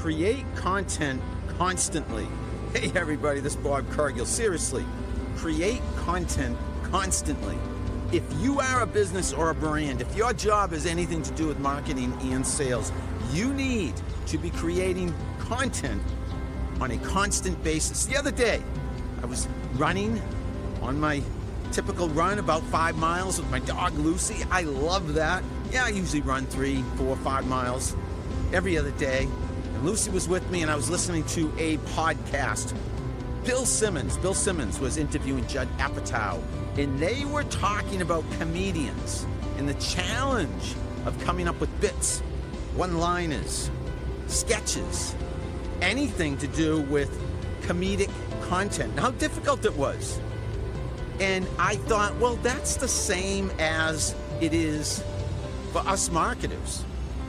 Create content constantly. Hey everybody, this is Bob Cargill. Seriously, create content constantly. If you are a business or a brand, if your job has anything to do with marketing and sales, you need to be creating content on a constant basis. The other day, I was running on my typical run, about 5 miles with my dog Lucy. I love that. Yeah, I usually run 3, 4, 5 miles every other day. And Lucy was with me and I was listening to a podcast. Bill Simmons was interviewing Judd Apatow, and they were talking about comedians and the challenge of coming up with bits, one-liners, sketches, anything to do with comedic content, and how difficult it was. And I thought, well, that's the same as it is for us marketers,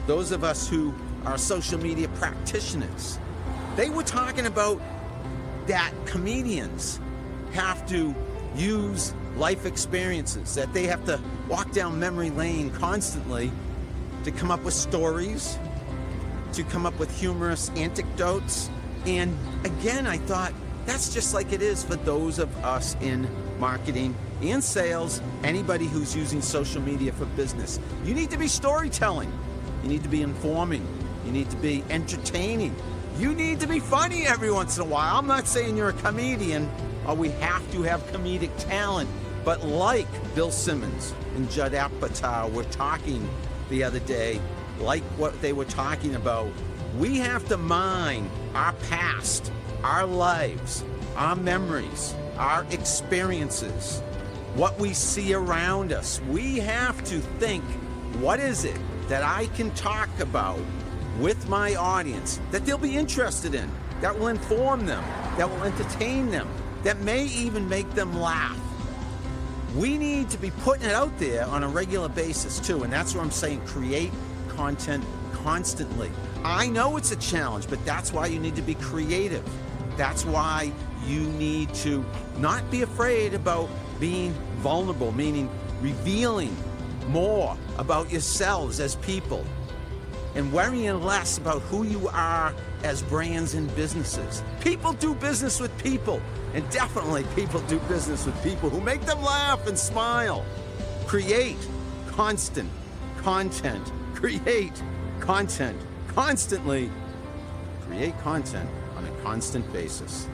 those of us who are social media practitioners. They were talking about that comedians have to use life experiences, that they have to walk down memory lane constantly to come up with stories, to come up with humorous anecdotes. And again, I thought, that's just like it is for those of us in marketing and sales, anybody who's using social media for business. You need to be storytelling. You need to be informing. You need to be entertaining. You need to be funny every once in a while. I'm not saying you're a comedian or we have to have comedic talent, but like Bill Simmons and Judd Apatow were talking the other day, like what they were talking about, we have to mine our past, our lives, our memories, our experiences, what we see around us. We have to think, what is it that I can talk about with my audience that they'll be interested in, that will inform them, that will entertain them, that may even make them laugh. We need to be putting it out there on a regular basis too, and that's what I'm saying, create content constantly. I know it's a challenge, but that's why you need to be creative. That's why you need to not be afraid about being vulnerable, meaning revealing more about yourselves as people and worrying less about who you are as brands and businesses. People do business with people, and definitely people do business with people who make them laugh and smile. Create constant content. Create content constantly. Create content on a constant basis.